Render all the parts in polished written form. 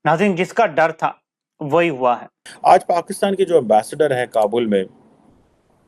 नाज़रीन, जिसका डर था वही हुआ है। आज पाकिस्तान के जो एम्बेसडर हैं काबुल में,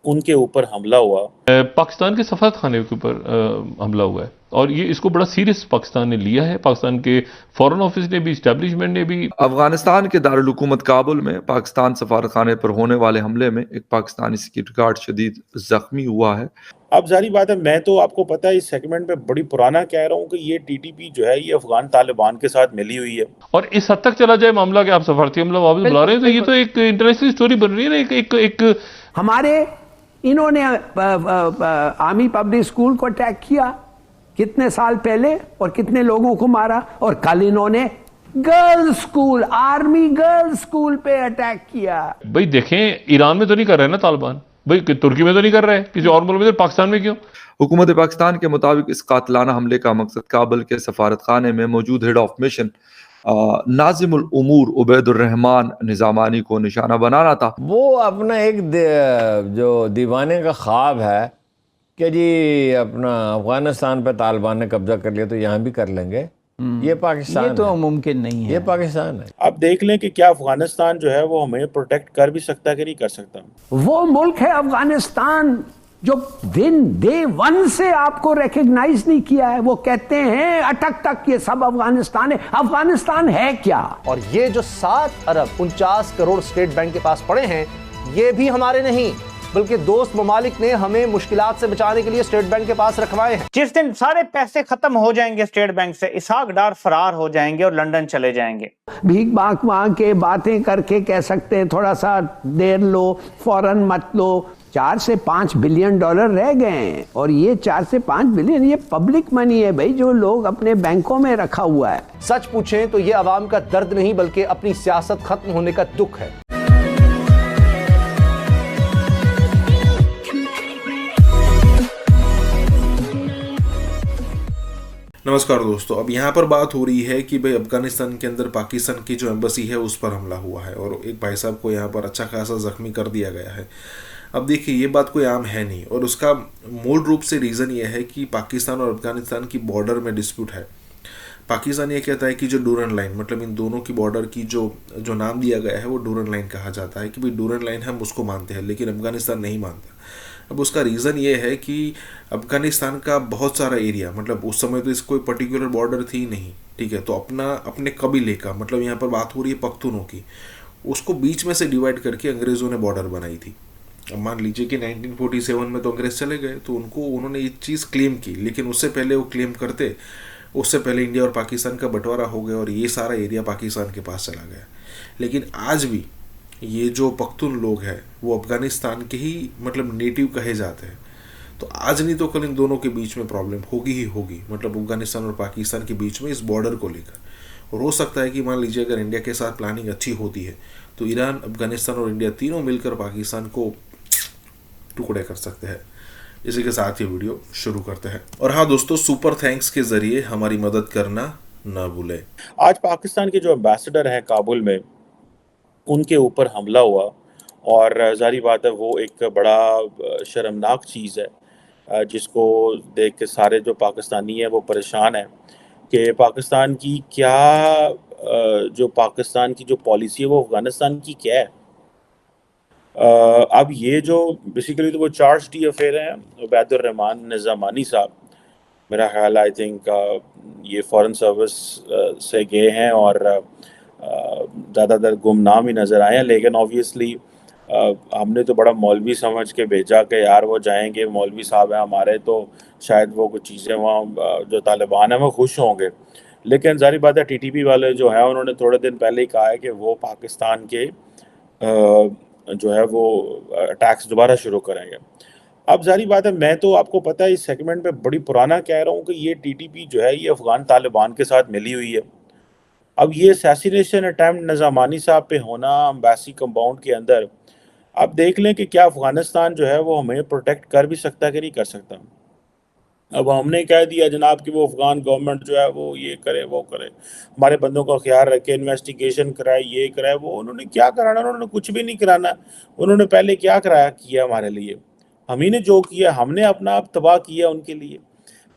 उनके ऊपर हमला हुआ। पाकिस्तान के सफारत खाने के ऊपर हमला हुआ है और ये इसको बड़ा सीरियस पाकिस्तान ने लिया है। पाकिस्तान के फॉरेन ऑफिस ने भी, इस्टेब्लिशमेंट ने भी। अफगानिस्तान के दारुल हुकूमत काबुल में पाकिस्तान सफारत खाने पर होने वाले हमले में एक पाकिस्तानी सिक्योरिटी गार्ड शदीद जख्मी हुआ है। अब जारी बात है, मैं तो आपको पता है इस सेगमेंट में बड़ी पुराना कह रहा हूँ कि ये टीटीपी जो है ये अफगान तालिबान के साथ मिली हुई है और इस हद तक चला जाए मामला कि आप सफारती हमला वापस बुला रहे हैं, तो ये तो एक इंटरनेशनल स्टोरी बन रही है ना। एक हमारे इन्होंने आर्मी पब्लिक स्कूल को अटैक किया कितने साल पहले और कितने लोगों को मारा, और कल इन्होंने girls school, army girls school पे अटैक किया। भाई देखें, ईरान में तो नहीं कर रहे ना तालिबान, भाई तुर्की में तो नहीं कर रहे, किसी और मुल्क में, तो पाकिस्तान में क्यों? हुकूमत पाकिस्तान के मुताबिक इस कातलाना हमले का मकसद काबुल के सफारत खाने में मौजूद हेड ऑफ मिशन नाजिमुल उमूर उबैदुर रहमान निजामानी को निशाना बनाना था। वो अपना एक जो दीवाने का ख्वाब है कि जी अपना अफगानिस्तान पे तालिबान ने कब्जा कर लिया तो यहाँ भी कर लेंगे, ये पाकिस्तान, ये तो मुमकिन नहीं है, ये पाकिस्तान है। अब देख लें कि क्या अफगानिस्तान जो है वो हमें प्रोटेक्ट कर भी सकता है कि नहीं कर सकता। वो मुल्क है अफगानिस्तान जो डे वन से आपको रिकॉग्नाइज नहीं किया है। वो कहते हैं अटक तक ये सब अफगानिस्तान है। अफगानिस्तान है क्या? और ये जो 7 अरब 49 करोड़ स्टेट बैंक के पास पड़े हैं, ये भी हमारे नहीं बल्कि दोस्त ममालिक ने हमें मुश्किलात से बचाने के लिए स्टेट बैंक के पास रखवाए हैं। जिस दिन सारे पैसे खत्म हो जाएंगे स्टेट बैंक से, इसहाक डार फरार हो जाएंगे और लंदन चले जाएंगे। भीख मांग के बातें करके कह सकते हैं थोड़ा सा देर लो, फौरन मत लो। 4 से 5 बिलियन डॉलर रह गए हैं, और ये 4 से 5 बिलियन ये पब्लिक मनी है भाई, जो लोग अपने बैंकों में रखा हुआ है। सच पूछें तो ये अवाम का दर्द नहीं बल्कि अपनी सियासत खत्म होने का दुख है। नमस्कार दोस्तों, अब यहाँ पर बात हो रही है कि भाई अफगानिस्तान के अंदर पाकिस्तान की जो एम्बेसी है उस पर हमला हुआ है और एक भाई साहब को यहाँ पर अच्छा खासा जख्मी कर दिया गया है। अब देखिए, ये बात कोई आम है नहीं और उसका मूल रूप से रीज़न ये है कि पाकिस्तान और अफगानिस्तान की बॉर्डर में डिस्प्यूट है। पाकिस्तान ये कहता है कि जो डूरन लाइन, मतलब इन दोनों की बॉर्डर की जो नाम दिया गया है वो डूरन लाइन कहा जाता है कि भाई डूरन लाइन हम उसको मानते हैं, लेकिन अफगानिस्तान नहीं मानता। अब उसका रीज़न ये है कि अफगानिस्तान का बहुत सारा एरिया, मतलब उस समय तो इसको कोई पर्टिकुलर बॉर्डर थी नहीं, ठीक है, तो अपने कबीले का, मतलब यहाँ पर बात हो रही है पख्तूनों की, उसको बीच में से डिवाइड करके अंग्रेज़ों ने बॉर्डर बनाई थी। अब मान लीजिए कि 1947 में तो अंग्रेज़ चले गए, तो उन्होंने ये चीज़ क्लेम की, लेकिन उससे पहले वो क्लेम करते, उससे पहले इंडिया और पाकिस्तान का बंटवारा हो गया और ये सारा एरिया पाकिस्तान के पास चला गया। लेकिन आज भी ये जो पख्तून लोग हैं वो अफगानिस्तान के ही मतलब नेटिव कहे जाते हैं। तो आज नहीं तो कल इन दोनों के बीच में प्रॉब्लम होगी ही होगी, मतलब अफगानिस्तान और पाकिस्तान के बीच में इस बॉर्डर को लेकर। और हो सकता है कि मान लीजिए अगर इंडिया के साथ प्लानिंग अच्छी होती है तो ईरान, अफगानिस्तान और इंडिया तीनों मिलकर पाकिस्तान को टुकड़े कर सकते हैं। इसी के साथ ये वीडियो शुरू करते हैं। और हाँ दोस्तों, सुपर थैंक्स के जरिए हमारी मदद करना ना भूलें। आज पाकिस्तान के जो एम्बेसडर हैं काबुल में, उनके ऊपर हमला हुआ और जारी बात है वो एक बड़ा शर्मनाक चीज़ है जिसको देख के सारे जो पाकिस्तानी हैं वो परेशान हैं कि पाकिस्तान की क्या जो पाकिस्तान की जो पॉलिसी है वो अफगानिस्तान की क्या है। अब ये जो बेसिकली तो वो चार्ज डी अफेयर हैं उबैदुर रहमान निजामानी साहब, मेरा ख्याल आई थिंक ये फॉरेन सर्विस से गए हैं और ज़्यादातर गुमनाम ही नज़र आए हैं, लेकिन ऑब्वियसली हमने तो बड़ा मौलवी समझ के भेजा कि यार वो जाएंगे, मौलवी साहब हैं हमारे, तो शायद वो कुछ चीज़ें वहाँ जो तालिबान है वो खुश होंगे। लेकिन जारी बात है टीटीपी वाले जो हैं उन्होंने थोड़े दिन पहले ही कहा है कि वो पाकिस्तान के जो है वो अटैक्स दोबारा शुरू करेंगे। अब जारी बात है, मैं तो आपको पता है इस सेगमेंट में बड़ी पुराना कह रहा हूँ कि ये टीटीपी जो है ये अफगान तालिबान के साथ मिली हुई है। अब ये असैसिनेशन अटैम्प्ट निजामानी साहब पे होना एम्बेसी कंपाउंड के अंदर, आप देख लें कि क्या अफगानिस्तान जो है वो हमें प्रोटेक्ट कर भी सकता है कि नहीं कर सकता। अब हमने कह दिया जनाब कि वो अफगान गवर्नमेंट जो है वो ये करे वो करे, हमारे बंदों का ख्याल रखे, इन्वेस्टिगेशन कराए, ये कराए वो। उन्होंने क्या कराना, उन्होंने कुछ भी नहीं कराना। उन्होंने पहले क्या किया हमारे लिए, हम ही ने जो किया, हमने अपना आप तबाह किया उनके लिए,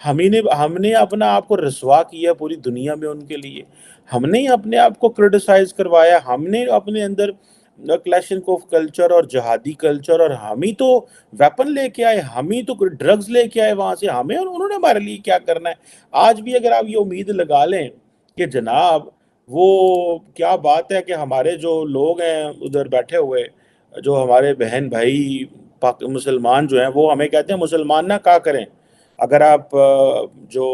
हमने अपना आप को रसवा किया पूरी दुनिया में उनके लिए। हमने ही अपने आप को क्रिटिसाइज करवाया, हमने अपने अंदर क्लैशनकोफ कल्चर और जहादी कल्चर, और हम ही तो वेपन लेके आए, हम ही तो ड्रग्स लेके आए वहां से, हमें और उन्होंने हमारे लिए क्या करना है। आज भी अगर आप ये उम्मीद लगा लें कि जनाब वो क्या बात है कि हमारे जो लोग हैं उधर बैठे हुए, जो हमारे बहन भाई मुसलमान जो हैं, वो हमें कहते हैं मुसलमान ना क्या करें। अगर आप जो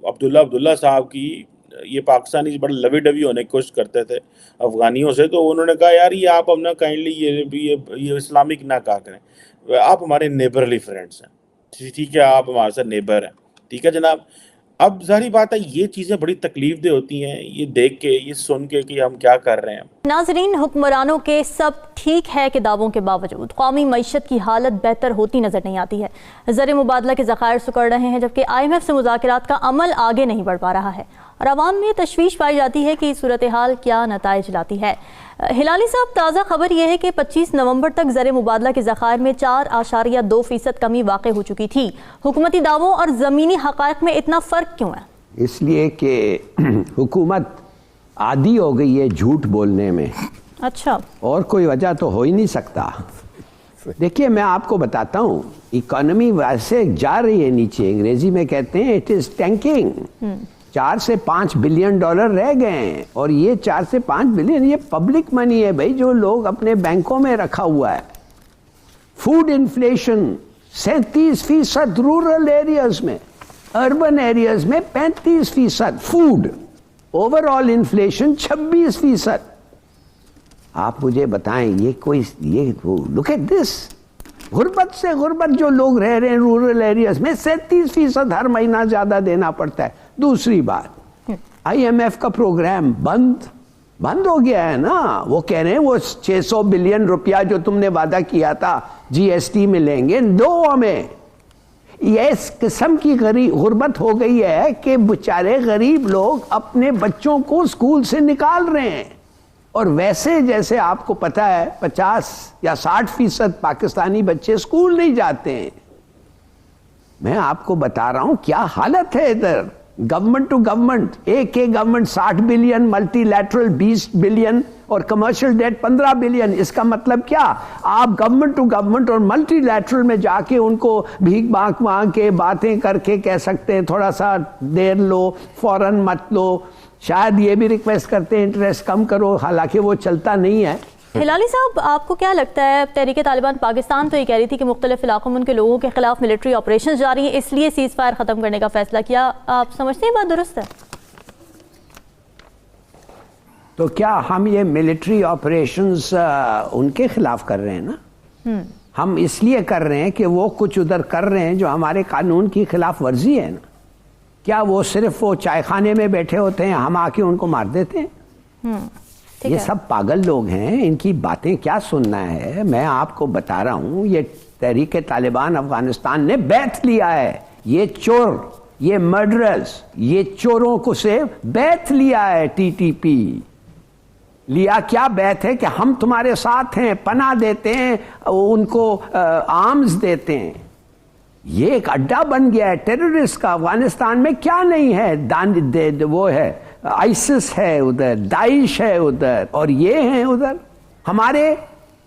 अब्दुल्ला साहब की, ये पाकिस्तानी बड़े लवी डवी होने की कोशिश करते थे अफगानियों से, तो उन्होंने कहा यार ये आप अपना काइंडली ये इस्लामिक ना कहा करें, आप हमारे नेबरली फ्रेंड्स हैं, ठीक है, आप हमारे साथ नेबर हैं, ठीक है जनाब। अब जाहिर बात है ये चीज़ें बड़ी तकलीफदेह होती हैं, ये देख के, ये सुन के कि हम क्या कर रहे हैं। नाजरीन, हुक्मरानों के सब ठीक है के दावों के बावजूद कौमी मईशत की हालत बेहतर होती नजर नहीं आती है। ज़र मुबादला के ज़खायर सुकड़ रहे हैं, जबकि IMF से मुज़ाकरात का अमल आगे नहीं बढ़ पा रहा है और आवाम में तशवीश पाई जाती है कि सूरत हाल क्या नताइज लाती है। हिलाली साहब, ताज़ा खबर यह है कि 25 नवंबर तक ज़र मुबादला के ज़खायर में 4.2% कमी वाक़ हो चुकी थी। हुकूमती दावों और ज़मीनी हक़ाइक़ में इतना फ़र्क क्यों है? इसलिए कि हुकूमत आदी हो गई है झूठ बोलने में। अच्छा, और कोई वजह तो हो ही नहीं सकता। देखिए, मैं आपको बताता हूँ, इकोनॉमी वैसे जा रही है नीचे, अंग्रेजी में कहते हैं इट इज़ टैंकिंग। 4 से 5 बिलियन डॉलर रह गए हैं, और ये 4 से 5 बिलियन ये पब्लिक मनी है भाई, जो लोग अपने बैंकों में रखा हुआ है। फूड इन्फ्लेशन 37% रूरल एरियाज में, अर्बन एरियाज में 35%। Food overall inflation 26%। आप मुझे बताएं, ये लुक एट दिस, गुर्बत से गुर्बत जो लोग रह रहे हैं रूरल एरियाज में, 37% हर महीना ज्यादा देना पड़ता है। दूसरी बात, IMF का प्रोग्राम बंद हो गया है ना। वो कह रहे हैं वो 600 बिलियन रुपया जो तुमने वादा किया था GST में लेंगे, दो हमें। ये इस किस्म की गुर्बत हो गई है कि बेचारे गरीब लोग अपने बच्चों को स्कूल से निकाल रहे हैं। और वैसे जैसे आपको पता है 50 या 60% पाकिस्तानी बच्चे स्कूल नहीं जाते हैं। मैं आपको बता रहा हूं क्या हालत है इधर। गवर्नमेंट टू गवर्नमेंट, एक गवर्नमेंट 60 बिलियन, मल्टीलैटरल 20 बिलियन और कमर्शियल डेट 15 बिलियन। इसका मतलब क्या? आप गवर्नमेंट टू गवर्नमेंट और मल्टीलैटरल में जाके उनको भीख मांग के बातें करके कह सकते हैं थोड़ा सा देर लो, फौरन मत लो। शायद ये भी रिक्वेस्ट करते हैं इंटरेस्ट कम करो, हालांकि वो चलता नहीं है। हिलाली साहब, आपको क्या लगता है, तहरीक तालिबान पाकिस्तान तो ये कह रही थी कि मुख्तलिफ इलाकों में उनके लोगों के खिलाफ मिलिट्री ऑपरेशन जारी है, इसलिए सीज फायर खत्म करने का फैसला किया। आप समझते हैं बात दुरुस्त है? तो क्या हम ये मिलिट्री ऑपरेशंस उनके खिलाफ कर रहे हैं ना? हम इसलिए कर रहे हैं कि वो कुछ उधर कर रहे हैं जो हमारे कानून की खिलाफ वर्जी है ना। क्या वो सिर्फ वो चायखाने में बैठे होते हैं, हम आके उनको मार देते हैं? ये सब पागल लोग हैं, इनकी बातें क्या सुनना है। मैं आपको बता रहा हूं, ये तहरीक तालिबान अफगानिस्तान ने बैठ लिया है। ये चोर, ये मर्डरर्स, ये चोरों को से बैठ लिया है। TTP लिया क्या बैठ है कि हम तुम्हारे साथ हैं, पनाह देते हैं, उनको आर्म्स देते हैं। ये एक अड्डा बन गया है टेररिस्ट का। अफगानिस्तान में क्या नहीं है, वो है आइसिस है उधर, दाइश है उधर, और ये हैं उधर। हमारे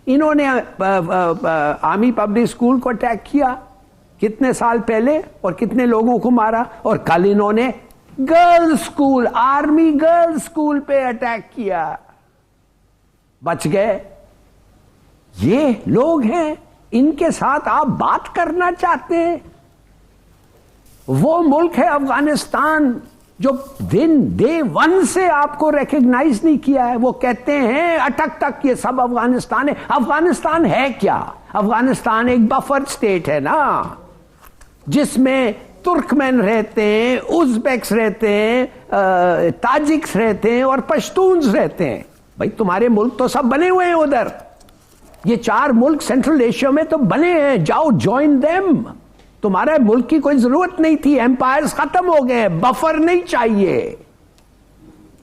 इन्होंने आर्मी पब्लिक स्कूल को अटैक किया कितने साल पहले और कितने लोगों को मारा, और कल इन्होंने girls school, army girls school पे अटैक किया, बच गए। ये लोग हैं, इनके साथ आप बात करना चाहते हैं? वो मुल्क है अफगानिस्तान जो डे 1 से आपको रिकॉग्नाइज नहीं किया है। वो कहते हैं अटक तक ये सब अफगानिस्तान है। अफगानिस्तान है क्या? अफगानिस्तान एक बफर स्टेट है ना, जिसमें तुर्कमेन रहते हैं, उज़्बेक्स रहते हैं, ताजिक्स रहते हैं और पश्तून्स रहते हैं। भाई तुम्हारे मुल्क तो सब बने हुए हैं उधर। ये 4 मुल्क सेंट्रल एशिया में तो बने हैं, जाओ ज्वाइन देम। तुम्हारे मुल्क की कोई जरूरत नहीं थी, एम्पायर्स खत्म हो गए, बफर नहीं चाहिए।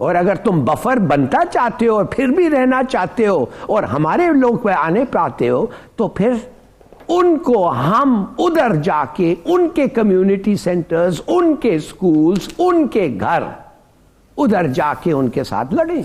और अगर तुम बफर बनता चाहते हो और फिर भी रहना चाहते हो और हमारे लोग पे आने पाते हो, तो फिर उनको हम उधर जाके उनके कम्युनिटी सेंटर्स, उनके स्कूल्स, उनके घर उधर जाके उनके साथ लड़ें।